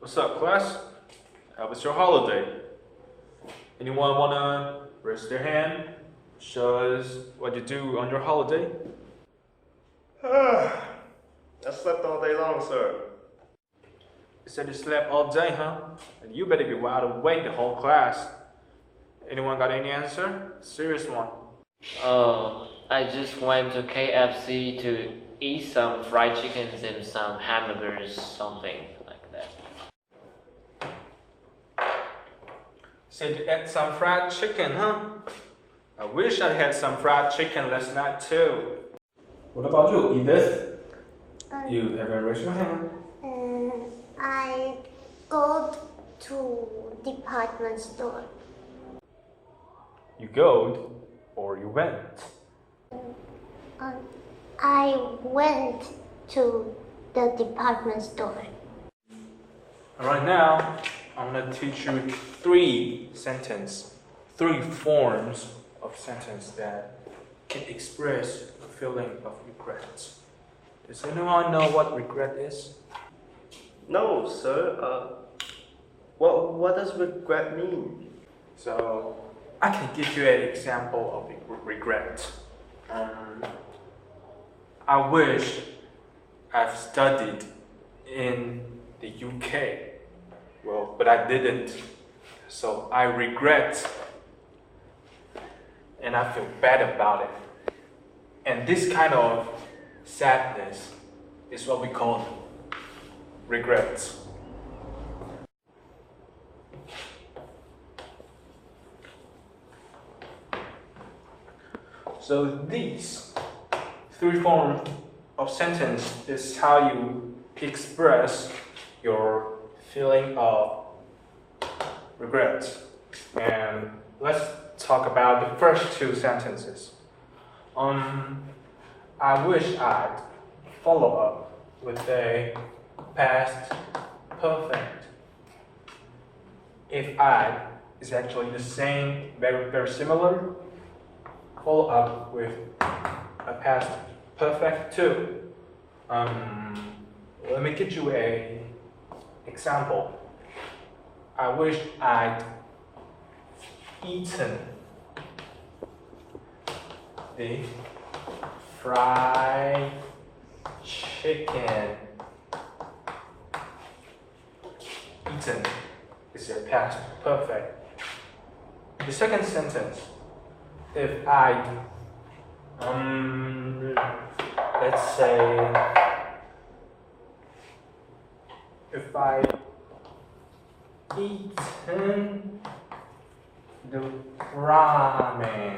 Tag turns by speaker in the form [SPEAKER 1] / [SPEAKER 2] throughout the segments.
[SPEAKER 1] What's up, class? How was your holiday? Anyone wanna raise their hand? Show us what you do on your holiday?
[SPEAKER 2] I slept all day long, sir.
[SPEAKER 1] You said you slept all day, huh? And you better be wide awake the whole class. Anyone got any answer? Serious one.
[SPEAKER 3] Oh, I just went to KFC to eat some fried chickens and some hamburgers, something like that.
[SPEAKER 1] Said you ate some fried chicken, huh? I wish I had some fried chicken last night too. What about you, Edith? You haven't raised your hand.
[SPEAKER 4] I go to department store.
[SPEAKER 1] You go or you went?
[SPEAKER 4] I went to the department store.
[SPEAKER 1] Alright, now I'm gonna teach you three forms of sentence that can express a feeling of regret. Does anyone know what regret is?
[SPEAKER 2] No, sir. What does regret mean?
[SPEAKER 1] So I can give you an example of regret. I wish I've studied in the UK. Well, but I didn't. So I regret and I feel bad about it. And this kind of sadness is what we call regrets. So these three forms of sentence is how you express your feeling of regret. And let's talk about the first two sentences. I wish I'd follow up with a past perfect. If I is actually the same, very similar, follow up with a past perfect too. Let me give you a example. I wish I'd eaten the fried chicken. Eaten is a past perfect. The second sentence, if I, let's say, if I eaten the ramen,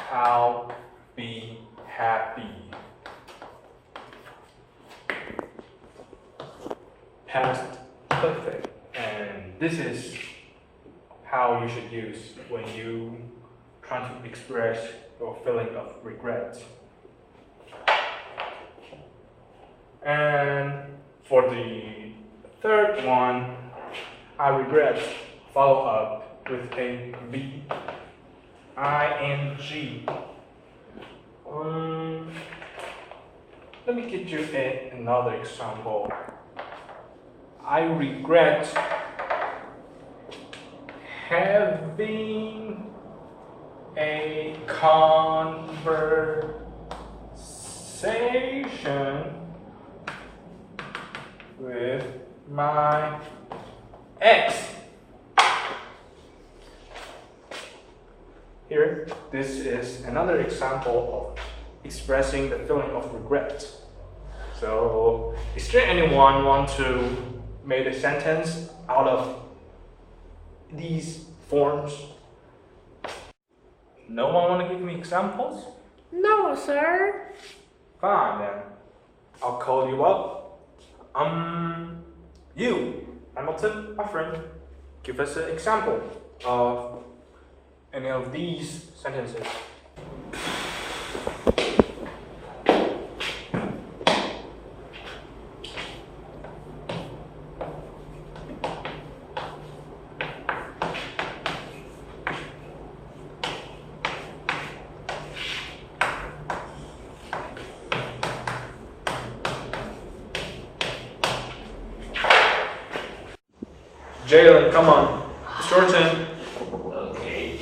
[SPEAKER 1] I'll be happy. Past perfect, and this is how you should use when you try to express your feeling of regret. And for the third one, I regret, follow up with a V, ing. Let me give you another example. I regret having a conversation with my ex. Here, this is another example of expressing the feeling of regret. So, is there anyone want to make a sentence out of these forms? No one want to give me examples?
[SPEAKER 5] No, sir.
[SPEAKER 1] Fine then. I'll call you up. You, Hamilton, my friend, give us an example of any of these sentences. Jalen, come on. It's your turn.
[SPEAKER 3] Okay.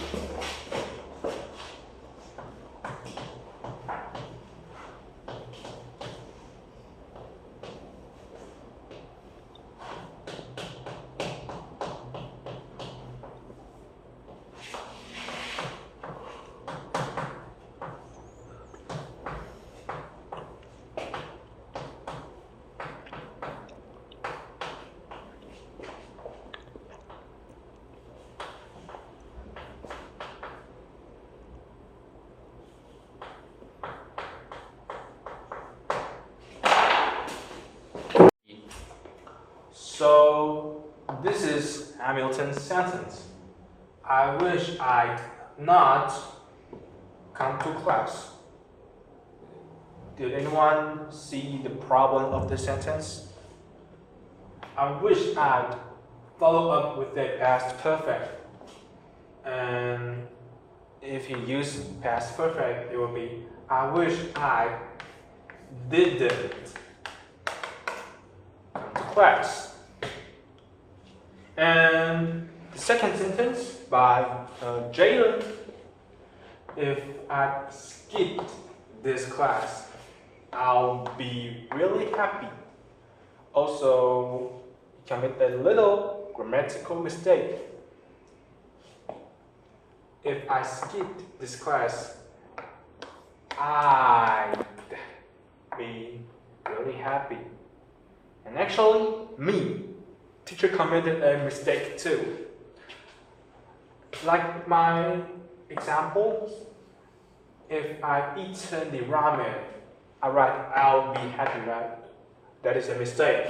[SPEAKER 1] So this is Hamilton's sentence. I wish I'd not come to class. Did anyone see the problem of the sentence? I wish I'd follow up with the past perfect. And if you use past perfect, it will be I wish I didn't come to class. And the second sentence by Jalen, if I skipped this class, I'll be really happy. Also, commit a little grammatical mistake. If I skipped this class, I'd be really happy. And actually, teacher committed a mistake too. Like my example, if I eat the ramen, I write I'll be happy, right? That is a mistake.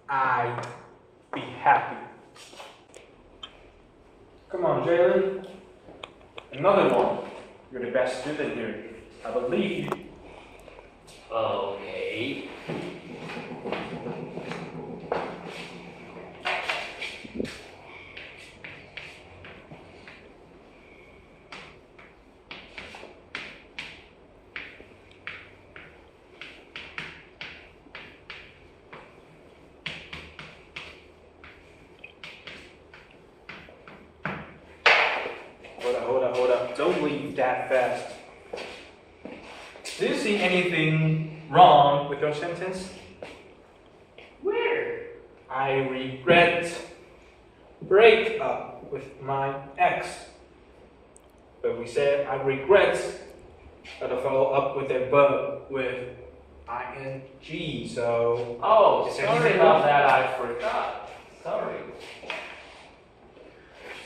[SPEAKER 1] I'd be happy. Come on, Jalen. Another one. You're the best student here. I believe you.
[SPEAKER 3] Okay.
[SPEAKER 1] Hold up. Don't leave that fast. Do you see anything wrong with your sentence?
[SPEAKER 3] Where?
[SPEAKER 1] I regret break up with my ex. But we said I regret, gotta follow up with a verb with ing, so...
[SPEAKER 3] Oh,
[SPEAKER 1] is
[SPEAKER 3] sorry
[SPEAKER 1] anything
[SPEAKER 3] about
[SPEAKER 1] wrong?
[SPEAKER 3] that, I forgot. Sorry.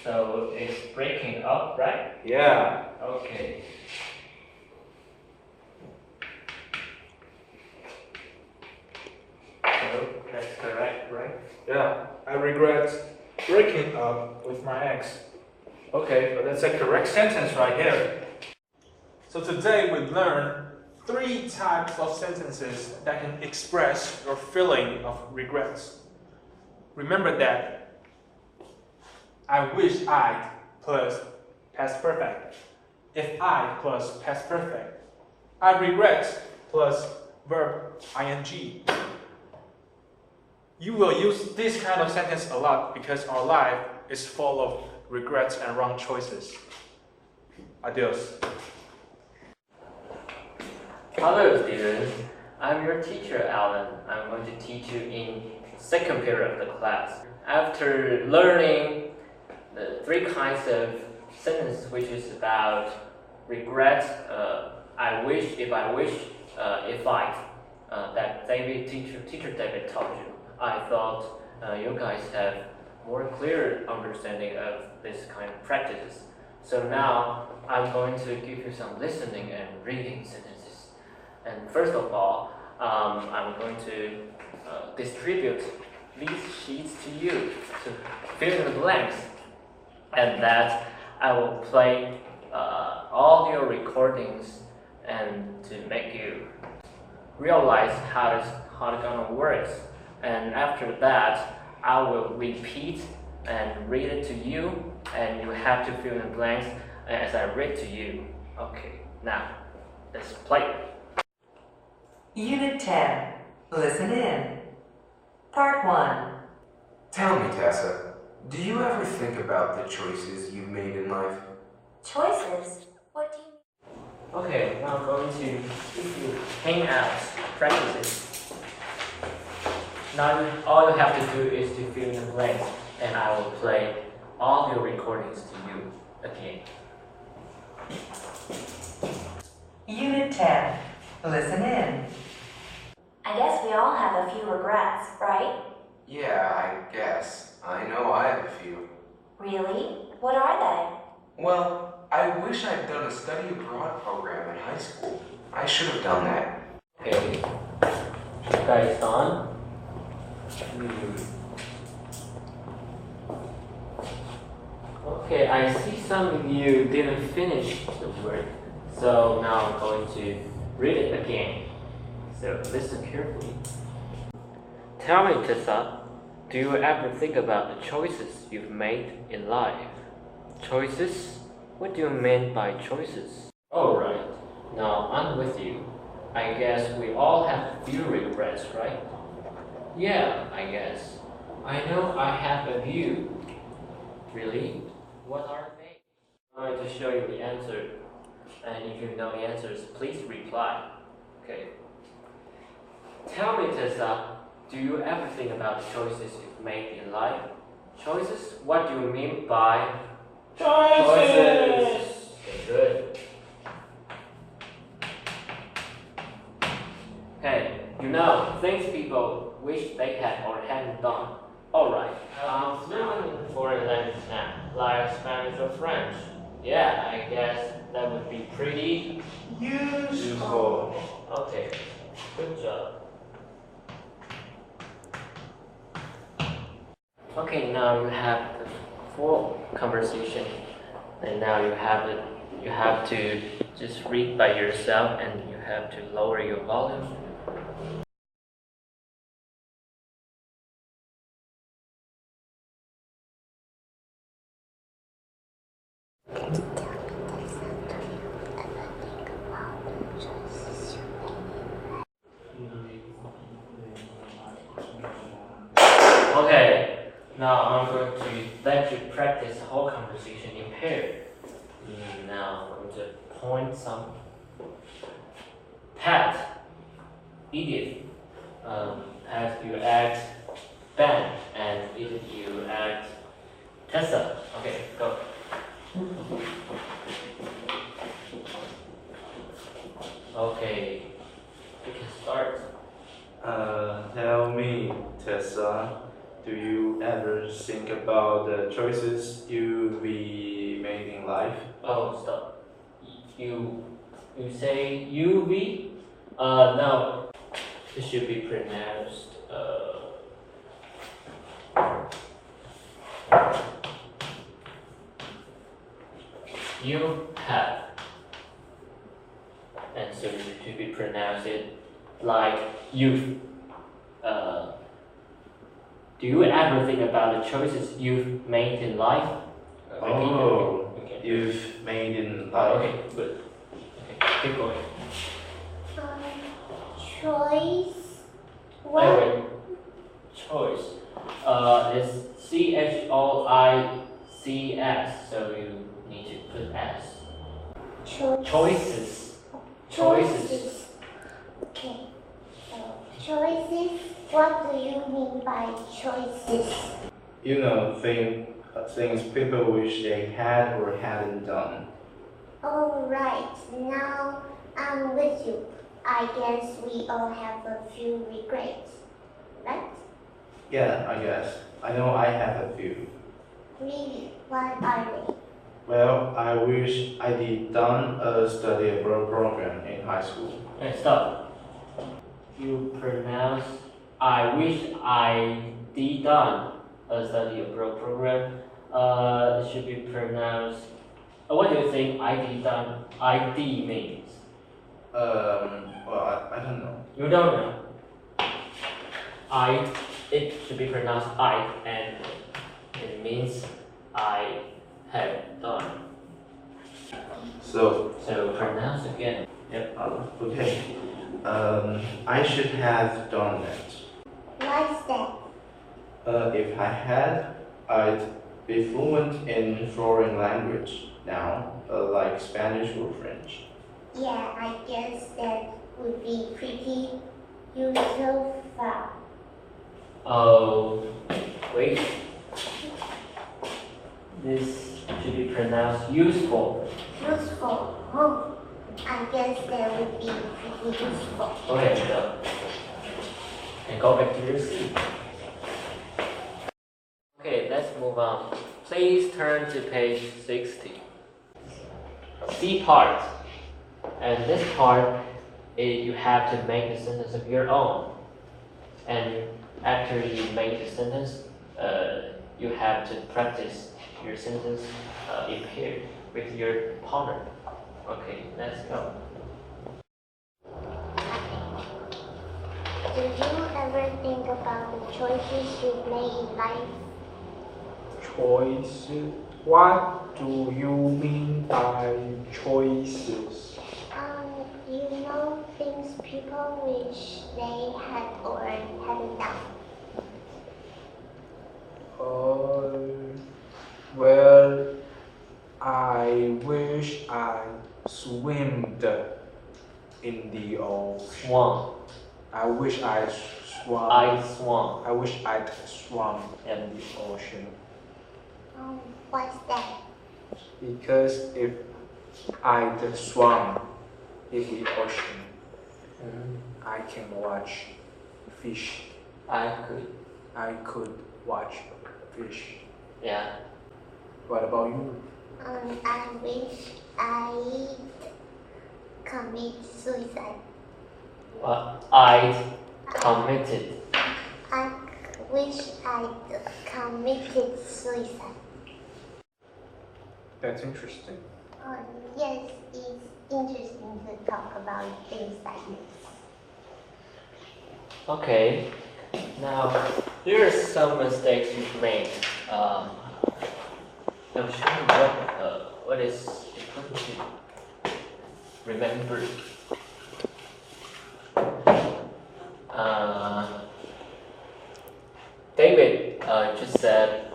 [SPEAKER 3] So it's breaking up, right?
[SPEAKER 1] Yeah.
[SPEAKER 3] Okay. So that's correct, right?
[SPEAKER 1] Yeah, I regret breaking up with my ex. Okay, but that's a correct sentence right here. So today we learned 3 types of sentences that can express your feeling of regrets. Remember that I wish I'd plus past perfect. If I plus past perfect. I regret plus verb ing. You will use this kind of sentence a lot because our life is full of regrets and wrong choices. Adios.
[SPEAKER 3] Hello students, I'm your teacher Alan. I'm going to teach you in second period of the class. After learning the 3 kinds of sentences which is about regret, I wish, if I, that teacher David taught you. I thought you guys have more clear understanding of this kind of practices. So now I'm going to give you some listening and reading sentences. And first of all, I'm going to distribute these sheets to you to fill in the blanks, and that I will play all your recordings and to make you realize how it's gonna work. And after that, I will repeat and read it to you, and you have to fill in the blanks as I read to you. Okay, now let's play.
[SPEAKER 6] Unit 10. Listen in. Part 1. Tell me, Tessa, do you ever think about the choices you've made in life?
[SPEAKER 7] Choices? What do you mean?
[SPEAKER 3] Okay, now I'm going to give you hangouts practices. Now all you have to do is to fill in the blanks, and I will play all your recordings to you again.
[SPEAKER 8] Unit 10. Listen in.
[SPEAKER 7] I guess we all have a few regrets, right?
[SPEAKER 6] Yeah, I guess. I know I have a few.
[SPEAKER 7] Really? What are they?
[SPEAKER 6] Well, I wish I'd done a study abroad program in high school. I should have done that.
[SPEAKER 3] Okay, you guys done? Okay, I see some of you didn't finish the word, so now I'm going to read it again. So listen carefully. Tell me, Tessa, do you ever think about the choices you've made in life? Choices? What do you mean by choices? Alright, now I'm with you. I guess we all have a few regrets, right? Yeah, I guess. I know I have a few. Really? What are they? I'm going to show you the answer. And if you know the answers, please reply. Okay. Tell me, Tessa, do you ever think about the choices you've made in life? Choices? What do you mean by choices? Okay, good. Hey, you know, things people wish they had or hadn't done. Alright, fluent in foreign language now, like Spanish or French. Yeah, I guess that would be pretty useful. Okay, good job. Okay, now you have the full conversation, and now you have it. You have to just read by yourself, and you have to lower your volume. Okay, now I'm going to let you practice the whole conversation in pair. Now I'm going to point some. Pat, Edith. Pat, you act Ben, and Edith, you act Tessa. Okay, go. Okay, we can start.
[SPEAKER 9] Tell me, Tessa, do you ever think about the choices you be made in life?
[SPEAKER 3] Oh, stop. You say UV? No. It should be pronounced you have. And so it should be pronounced like you've. Do you ever think about the choices you've made in life? Okay.
[SPEAKER 9] You've made in life.
[SPEAKER 3] Okay, good. Okay, keep going.
[SPEAKER 4] Choice.
[SPEAKER 3] Wait. Choice. It's CHOICS, so you need to put S. Choices. Choices.
[SPEAKER 4] Okay. So, choices. What do you mean by choices?
[SPEAKER 9] You know, things people wish they had or hadn't done.
[SPEAKER 4] All right. Now I'm with you. I guess we all have a few regrets, right?
[SPEAKER 9] Yeah, I guess. I know I have a few.
[SPEAKER 4] Really? What are they?
[SPEAKER 9] Well, I wish I did done a study abroad program in high school.
[SPEAKER 3] Hey, stop. You pronounce I wish I did done a study abroad program. It should be pronounced. What do you think ID means?
[SPEAKER 9] Well, I don't know.
[SPEAKER 3] You don't know. It should be pronounced I, and it means I have done.
[SPEAKER 9] So
[SPEAKER 3] pronounce again. Yep.
[SPEAKER 9] Okay. I should have done that.
[SPEAKER 4] What's that?
[SPEAKER 9] If I had, I'd be fluent in foreign language now, like Spanish or French.
[SPEAKER 4] Yeah, I guess that would be pretty useful.
[SPEAKER 3] Oh, wait. This should be pronounced useful.
[SPEAKER 4] Useful. Oh, I guess that would be pretty useful.
[SPEAKER 3] Go ahead, Chiu. And go back to your seat. Okay, let's move on. Please turn to page 60. C part. And this part, you have to make a sentence of your own. And after you make the sentence, you have to practice your sentence in pair with your partner. Okay, let's go.
[SPEAKER 4] Do you ever think about the choices you've made in life?
[SPEAKER 1] Choices? What do you mean by choices?
[SPEAKER 4] Things people wish they had or hadn't done.
[SPEAKER 1] Well, I wish I swimmed in the ocean.
[SPEAKER 3] Swam.
[SPEAKER 1] I wish I swam.
[SPEAKER 3] I swam.
[SPEAKER 1] I wish I'd swum in the ocean.
[SPEAKER 4] What's that?
[SPEAKER 1] Because if I'd swum in the ocean, I can watch fish.
[SPEAKER 3] I could.
[SPEAKER 1] I could watch fish.
[SPEAKER 3] Yeah.
[SPEAKER 1] What about you?
[SPEAKER 4] I wish I'd commit suicide.
[SPEAKER 3] Well, I committed.
[SPEAKER 4] I wish I'd committed suicide.
[SPEAKER 1] That's interesting.
[SPEAKER 4] Yes, it's interesting to talk about things like this.
[SPEAKER 3] Okay. Now, there are some mistakes you've made. I'm sure what is important to remember. David just said,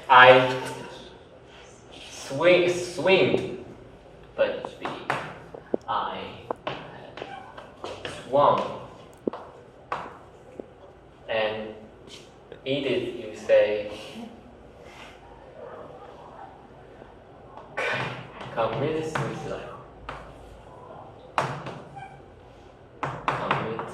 [SPEAKER 3] I swim, but it should be I swam. And Edith, you say commit suicide. Commit.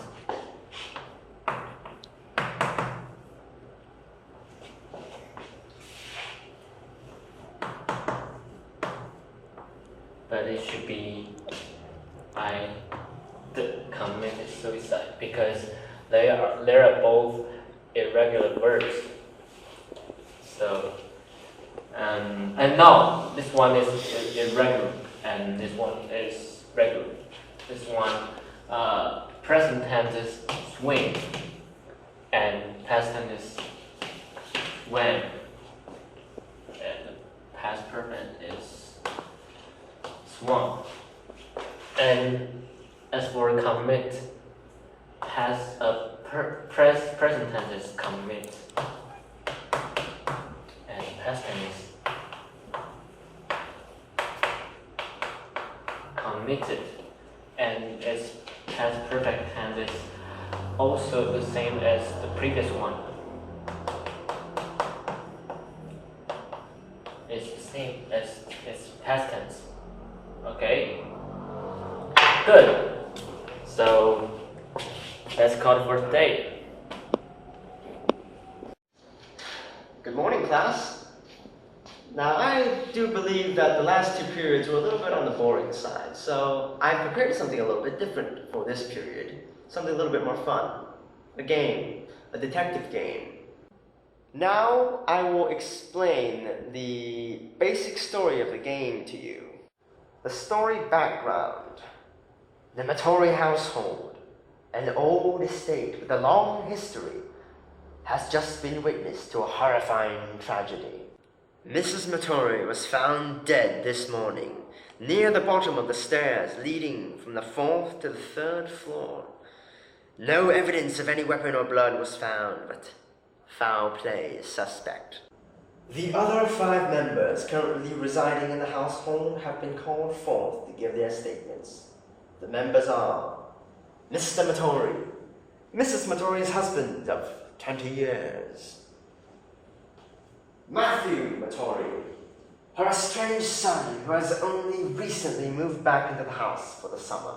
[SPEAKER 3] But it should be I committed suicide because they are both irregular verbs. So and no, this one is irregular and this one is regular. This one present tense is swim and past tense is swam and the past perfect is swam. And as for commit, has a present tense is commit and past tense is committed, and its past perfect tense is also the same as the previous one. It's the same as its past tense. Okay? Good. So let's call it for today.
[SPEAKER 2] Good morning, class. Now, I do believe that the last two periods were a little bit on the boring side, so I prepared something a little bit different for this period. Something a little bit more fun. A game. A detective game. Now, I will explain the basic story of the game to you. The story background. The Matori household, an old estate with a long history, has just been witness to a horrifying tragedy. Mrs. Matori was found dead this morning, near the bottom of the stairs leading from the 4th to the 3rd floor. No evidence of any weapon or blood was found, but Foul play is suspect. The other 5 members currently residing in the household have been called forth to give their statements. The members are Mr. Matori, Mrs. Matori's husband of 20 years, Matthew Matori, her estranged son who has only recently moved back into the house for the summer,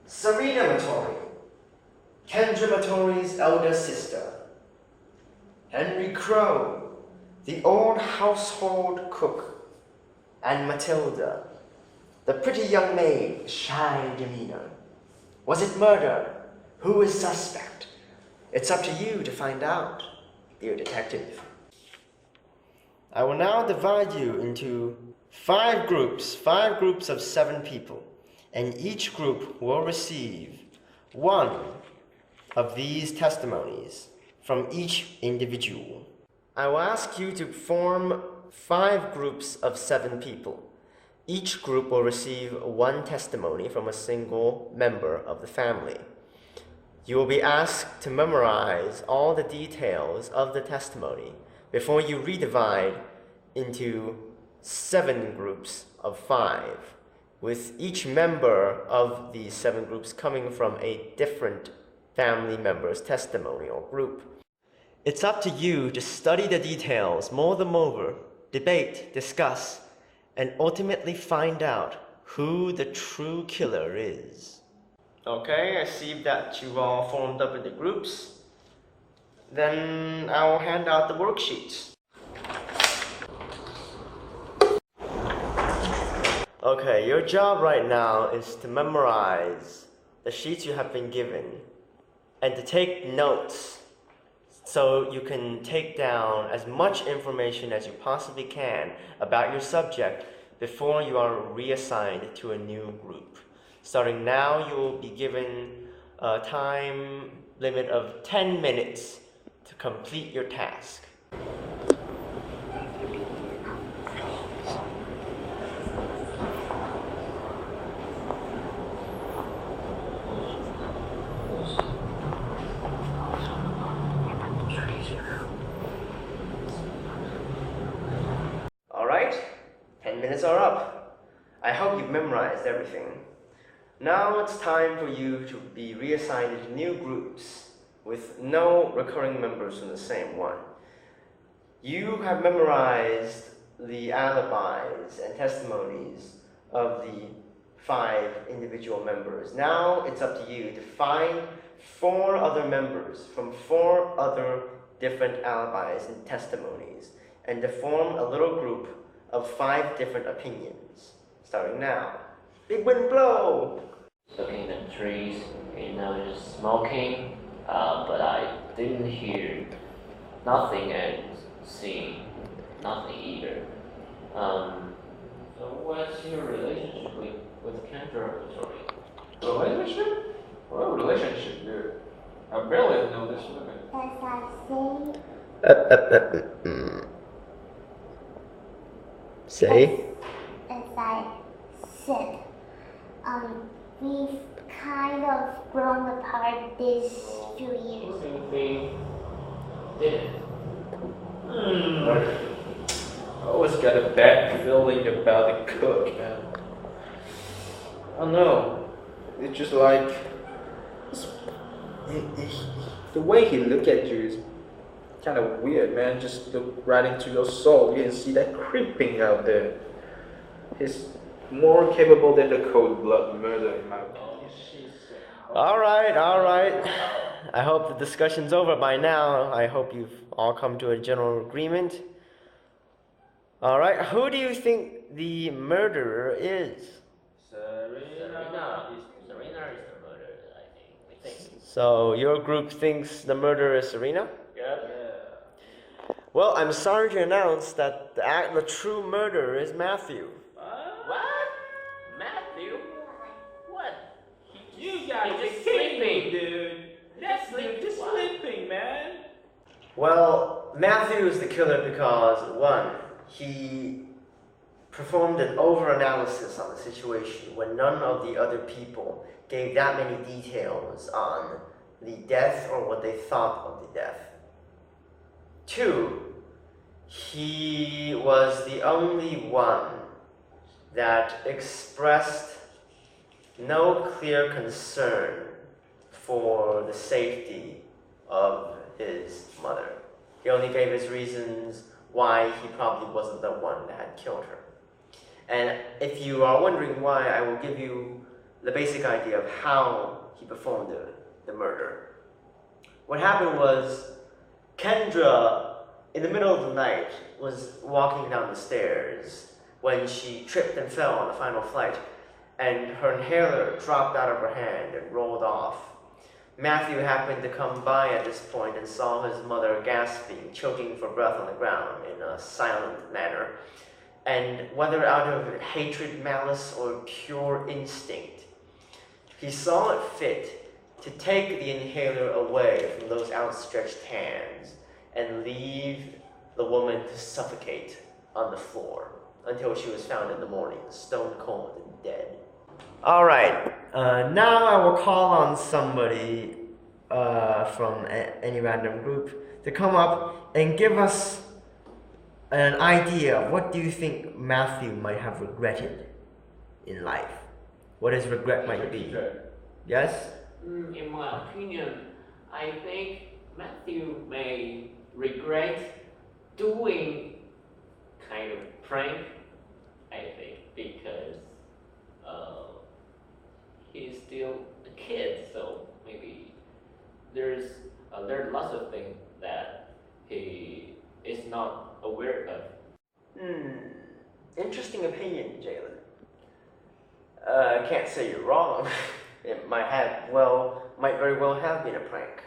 [SPEAKER 2] Serena Matori, Kendra Matori's elder sister, Henry Crow, the old household cook, and Matilda, the pretty young maid, shy demeanor. Was it murder? Who is suspect? It's up to you to find out, dear detective. I will now divide you into 5 groups of 7 people, and each group will receive 1 of these testimonies from each individual. I will ask you to form 5 groups of 7 people. Each group will receive 1 testimony from a single member of the family. You will be asked to memorize all the details of the testimony before you redivide into 7 groups of 5, with each member of these 7 groups coming from a different family member's testimony or group. It's up to you to study the details, mull them over, debate, discuss, and ultimately find out who the true killer is. Okay, I see that you've all formed up into groups. Then I'll hand out the worksheets. Okay, your job right now is to memorize the sheets you have been given and to take notes so you can take down as much information as you possibly can about your subject before you are reassigned to a new group. Starting now, you will be given a time limit of 10 minutes to complete your task. Alright, 10 minutes are up. I hope you've memorized everything. Now it's time for you to be reassigned to new groups with no recurring members from the same one. You have memorized the alibis and testimonies of the 5 individual members. Now it's up to you to find 4 other members from 4 other different alibis and testimonies and to form a little group of 5 different opinions. Starting now. Big wind blow!
[SPEAKER 3] Looking at the trees, just smoking, but I didn't hear nothing and see nothing either. So what's your relationship with Kendra? Sorry.
[SPEAKER 1] Relationship? What relationship, dude? I barely know this woman.
[SPEAKER 2] Say?
[SPEAKER 4] As I said, we've kind of grown apart this few years.
[SPEAKER 3] What do you think did it?
[SPEAKER 1] I always got a bad feeling about the cook, man. I don't know. It's just like the way he look at you is kind of weird, man. Just look right into your soul. You can see that creeping out there. He's more capable than the cold blood murder in my opinion.
[SPEAKER 2] Alright. I hope the discussion's over by now. I hope you've all come to a general agreement. Alright, who do you think the murderer is?
[SPEAKER 3] Serena is the murderer, I think.
[SPEAKER 2] So your group thinks the murderer is Serena?
[SPEAKER 3] Yeah.
[SPEAKER 2] Well, I'm sorry to announce that the true murderer is Matthew.
[SPEAKER 3] What? Matthew? What?
[SPEAKER 1] You guys
[SPEAKER 3] He's
[SPEAKER 1] are
[SPEAKER 3] just
[SPEAKER 1] kidding me,
[SPEAKER 3] sleeping.
[SPEAKER 1] dude. That's just sleeping, man.
[SPEAKER 2] Well, Matthew is the killer because, 1, he performed an over-analysis on the situation when none of the other people gave that many details on the death or what they thought of the death. 2, he was the only one that expressed no clear concern for the safety of his mother. He only gave his reasons why he probably wasn't the one that had killed her. And if you are wondering why, I will give you the basic idea of how he performed the murder. What happened was, Kendra, in the middle of the night, was walking down the stairs when she tripped and fell on the final flight, and her inhaler dropped out of her hand and rolled off. Matthew happened to come by at this point and saw his mother gasping, choking for breath on the ground in a silent manner. And whether out of hatred, malice, or pure instinct, he saw it fit to take the inhaler away from those outstretched hands and leave the woman to suffocate on the floor until she was found in the morning, stone cold and dead. All right, now I will call on somebody from any random group to come up and give us an idea of what do you think Matthew might have regretted in life? What his regret might be? Yes?
[SPEAKER 3] In my opinion, I think Matthew may regret doing kind of prank, I think, because he's still a kid, so maybe there's lots of things that he is not aware of.
[SPEAKER 2] Interesting opinion, Jalen. I can't say you're wrong. It might very well have been a prank.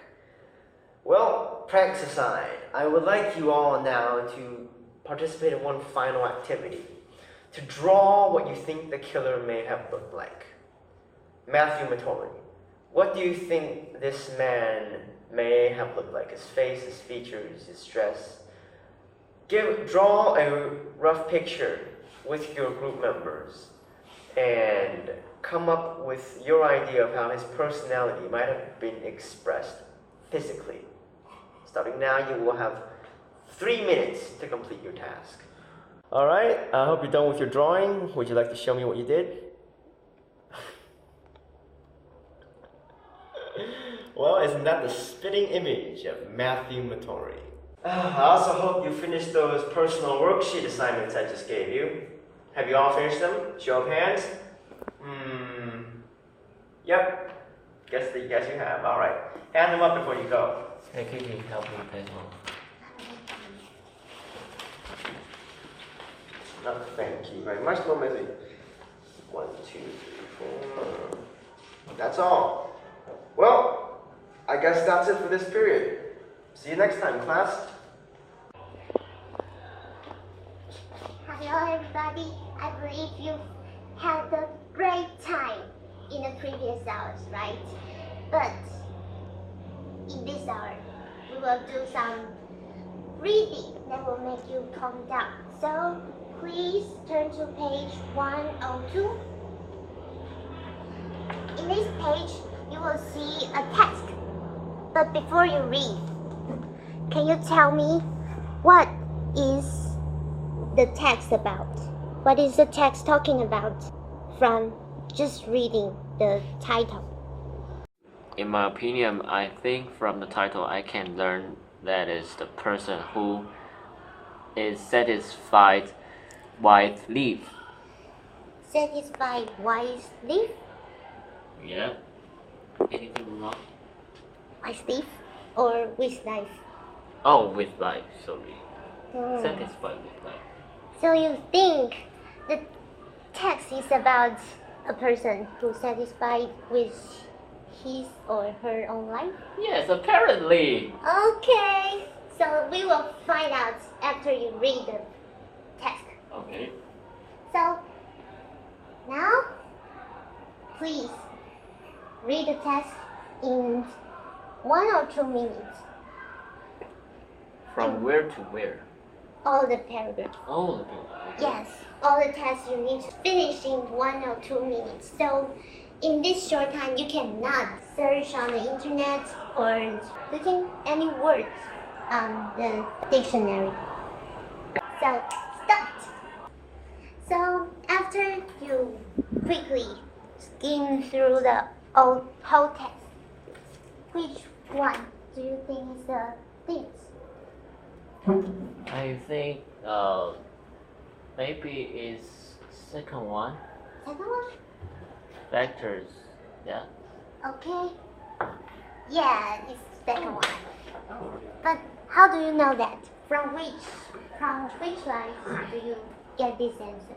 [SPEAKER 2] Well, pranks aside, I would like you all now to participate in one final activity, to draw what you think the killer may have looked like. Matthew Matori, what do you think this man may have looked like? His face, his features, his dress? Draw a rough picture with your group members and come up with your idea of how his personality might have been expressed physically. Starting now, you will have 3 minutes to complete your task. All right, I hope you're done with your drawing. Would you like to show me what you did? Well, isn't that the spitting image of Matthew Matori? I also hope you finished those personal worksheet assignments I just gave you. Have you all finished them? Show of hands. Yep. Guess you have. All right. Hand them up before you go.
[SPEAKER 3] Hey, could you help me pass one?
[SPEAKER 2] No, thank you very much, Little Missy. 1, 2, 3, 4. That's all. Well, I guess that's it for this period. See you next time, class.
[SPEAKER 4] Hello everybody, I believe you had a great time in the previous hours, right? But in this hour, we will do some reading that will make you calm down. So please turn to page 102. In this page, you will see a text. But before you read, can you tell me what is the text about? What is the text talking about from just reading the title?
[SPEAKER 3] In my opinion, I think from the title I can learn that is the person who is satisfied with life.
[SPEAKER 4] Satisfied with life?
[SPEAKER 3] Yeah. Anything wrong?
[SPEAKER 4] With life or with life?
[SPEAKER 3] Oh, with life, sorry.
[SPEAKER 4] Hmm.
[SPEAKER 3] Satisfied with life.
[SPEAKER 4] So you think the text is about a person who's satisfied with his or her own life?
[SPEAKER 3] Yes, apparently.
[SPEAKER 4] Okay, so we will find out after you read the text.
[SPEAKER 3] Okay.
[SPEAKER 4] So, now, please read the text in 1 or 2 minutes.
[SPEAKER 3] From where to where?
[SPEAKER 4] All the paragraphs.
[SPEAKER 3] Oh, the book.
[SPEAKER 4] Yes, all the tests you need to finish in 1 or 2 minutes. So, in this short time, you cannot search on the internet or looking any words the dictionary. So start. So after you quickly skim through the whole text, which one do you think is the things?
[SPEAKER 3] I think maybe it's second one.
[SPEAKER 4] Second one?
[SPEAKER 3] Vectors. Yeah.
[SPEAKER 4] Okay. Yeah, it's second one. But how do you know that? From which line do you get this answer?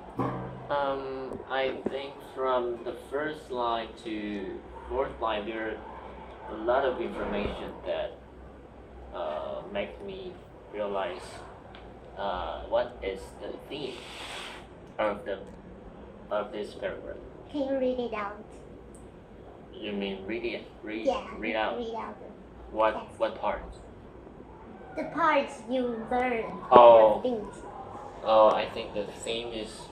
[SPEAKER 3] I think from the first line to fourth line, there are a lot of information that make me realize what is the theme of this paragraph.
[SPEAKER 4] Can you read it out?
[SPEAKER 3] You mean read it?
[SPEAKER 4] Yeah,
[SPEAKER 3] Read out.
[SPEAKER 4] Read out.
[SPEAKER 3] What parts?
[SPEAKER 4] The parts you learn.
[SPEAKER 3] Oh.
[SPEAKER 4] The things.
[SPEAKER 3] Oh, I think the theme is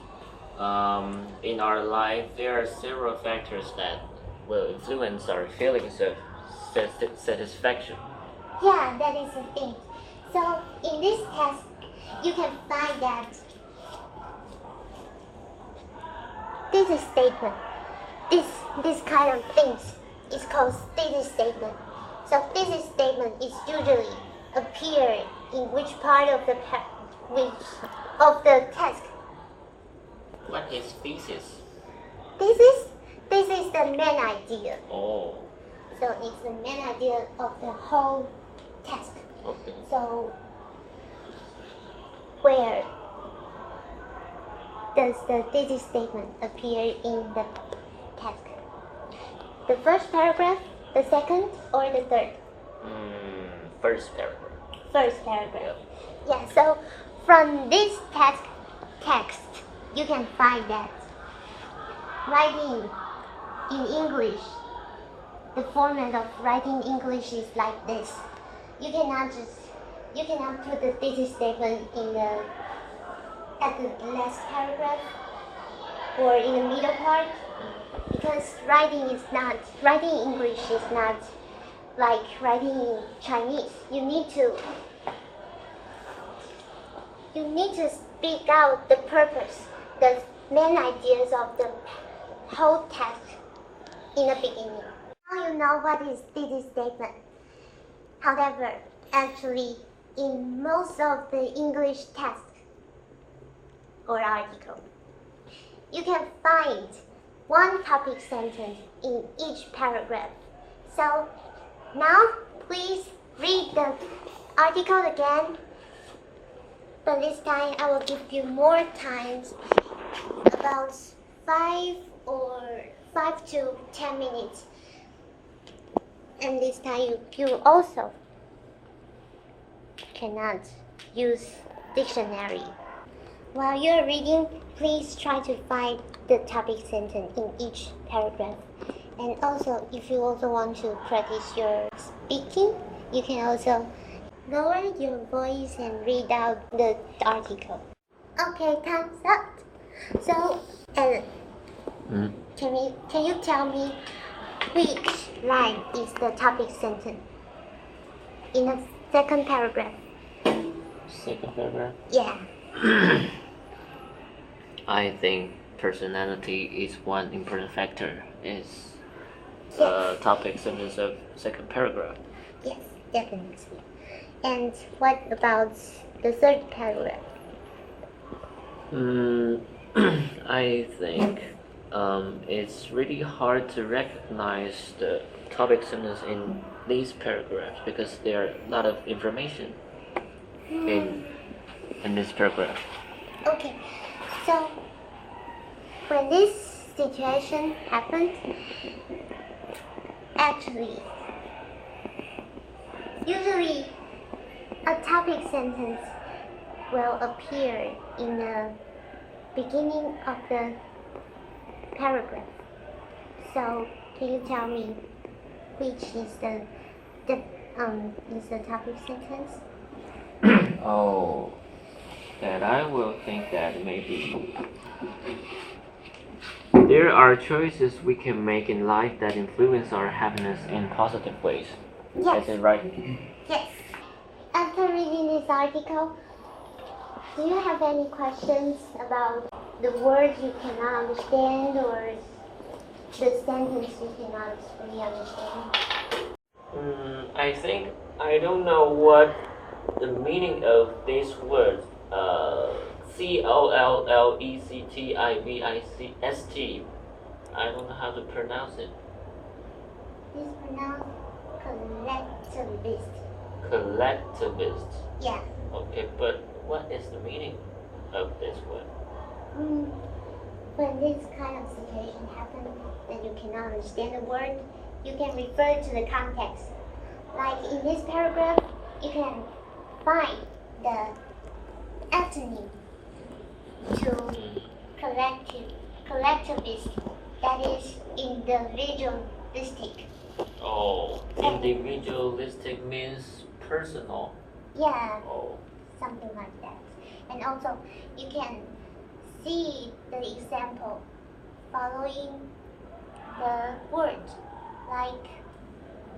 [SPEAKER 3] in our life there are several factors that will influence our feelings of satisfaction.
[SPEAKER 4] Yeah, that is the thing. So in this test, you can find that this is statement. This kind of things is called thesis statement. So thesis statement is usually appear in which part of the text?
[SPEAKER 3] What is thesis?
[SPEAKER 4] This is the main idea.
[SPEAKER 3] Oh.
[SPEAKER 4] So it's the main idea of the whole text.
[SPEAKER 3] Okay.
[SPEAKER 4] So where does the thesis statement appear in the text? The first paragraph, the second, or the third?
[SPEAKER 3] First paragraph.
[SPEAKER 4] First paragraph. Yeah, so from this text, you can find that writing in English, the format of writing English is like this. You cannot put the thesis statement at the last paragraph or in the middle part, because writing English is not like writing in Chinese. You need to speak out the purpose, the main ideas of the whole text in the beginning. Now you know what is thesis statement. However, actually, in most of the English text or article, you can find one topic sentence in each paragraph. So now, please read the article again. But this time, I will give you more times, about 5 to 10 minutes. And this time, you also cannot use dictionary. While you're reading, please try to find the topic sentence in each paragraph. And also, if you also want to practice your speaking, you can also lower your voice and read out the article. Okay, time's up. So, Alan, can you tell me which line is the topic sentence in the second paragraph?
[SPEAKER 3] Second paragraph?
[SPEAKER 4] Yeah.
[SPEAKER 3] I think personality is one important factor. Is topic sentence of second paragraph.
[SPEAKER 4] Yes, definitely. And what about the third paragraph?
[SPEAKER 3] I think it's really hard to recognize the topic sentence in these paragraphs because there are a lot of information in this paragraph.
[SPEAKER 4] Okay, so when this situation happened, actually, usually a topic sentence will appear in the beginning of the paragraph. So can you tell me which is the topic sentence?
[SPEAKER 3] Oh, that I will think that maybe there are choices we can make in life that influence our happiness in positive ways.
[SPEAKER 4] Yes.
[SPEAKER 3] Is it right?
[SPEAKER 4] Yes. After reading this article, do you have any questions about the words you cannot understand or the sentence you cannot really understand?
[SPEAKER 3] I think I don't know what the meaning of these words. COLLECTIVICST. I don't know how to pronounce it.
[SPEAKER 4] It's pronounced collectivist.
[SPEAKER 3] Collectivist.
[SPEAKER 4] Yeah.
[SPEAKER 3] Okay, but what is the meaning of this word?
[SPEAKER 4] When this kind of situation happens and you cannot understand the word, you can refer to the context. Like in this paragraph, you can find the antonym to collectivist, that is individualistic.
[SPEAKER 3] Oh, individualistic means personal.
[SPEAKER 4] Yeah,
[SPEAKER 3] Oh.
[SPEAKER 4] something like that. And also, you can see the example following the word, like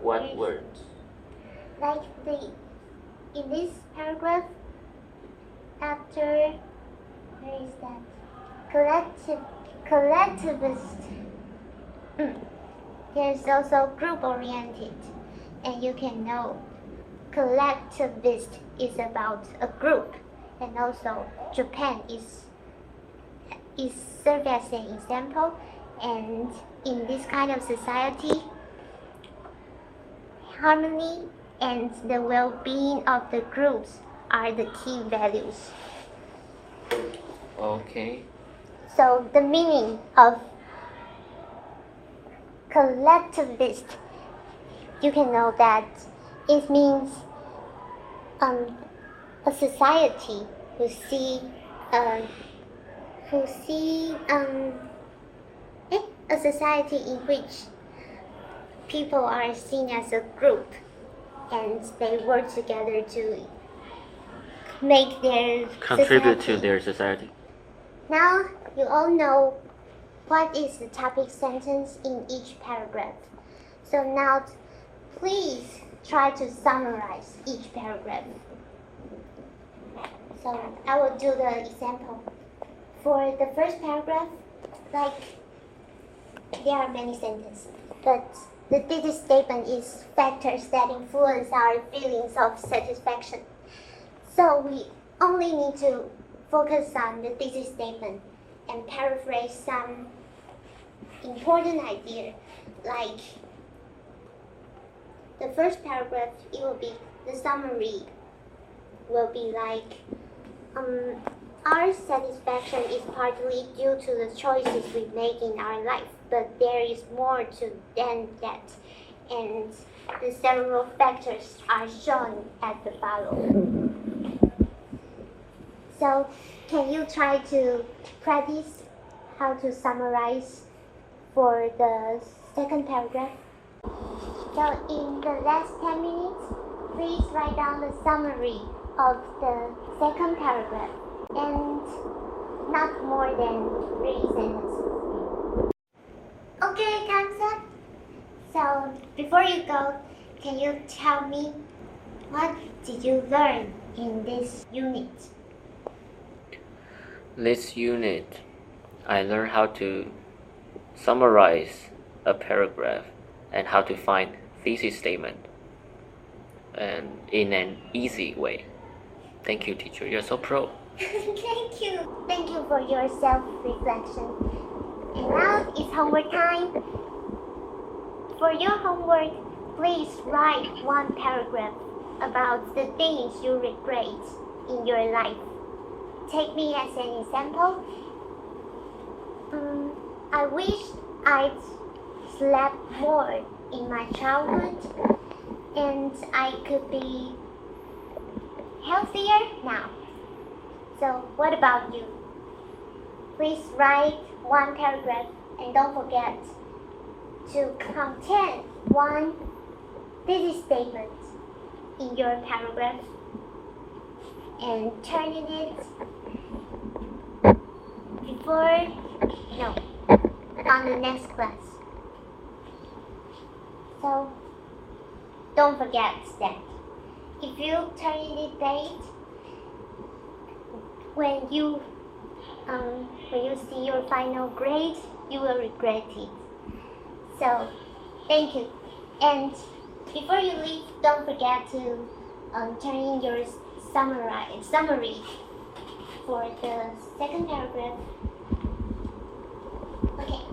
[SPEAKER 3] What words?
[SPEAKER 4] like in this paragraph, after where is that? Collectivist. There's also group oriented, and you can know collectivist is about a group, and also Japan is served as an example, and in this kind of society, harmony and the well-being of the groups are the key values.
[SPEAKER 3] Okay.
[SPEAKER 4] So the meaning of collectivist, you can know that it means a society who see a society in which people are seen as a group and they work together to make their
[SPEAKER 3] Contribute
[SPEAKER 4] society.
[SPEAKER 3] to their society.
[SPEAKER 4] Now you all know what is the topic sentence in each paragraph. So now please try to summarize each paragraph. So I will do the example. For the first paragraph, like there are many sentences, but the thesis statement is factors that influence our feelings of satisfaction. So we only need to focus on the thesis statement and paraphrase some important idea. Like the first paragraph, it will be the summary will be like our satisfaction is partly due to the choices we make in our life, but there is more to than that, and the several factors are shown at the below. So, can you try to practice how to summarize for the second paragraph? So, in the last 10 minutes, please write down the summary of the second paragraph and not more than 3 sentences. Okay, time's up. So, before you go, can you tell me what did you learn in this unit?
[SPEAKER 3] This unit, I learned how to summarize a paragraph and how to find thesis statement and in an easy way. Thank you, teacher. You're so pro.
[SPEAKER 4] Thank you. Thank you for your self-reflection. And now it's homework time. For your homework, please write one paragraph about the things you regret in your life. Take me as an example. I wish I'd slept more in my childhood and I could be healthier now. So what about you? Please write one paragraph and don't forget to contain one thesis statement in your paragraph and turn it on the next class. So don't forget that. if you turn in the date, when you see your final grade, you will regret it. So, thank you. And before you leave, don't forget to turn in your summary for the second paragraph. Okay.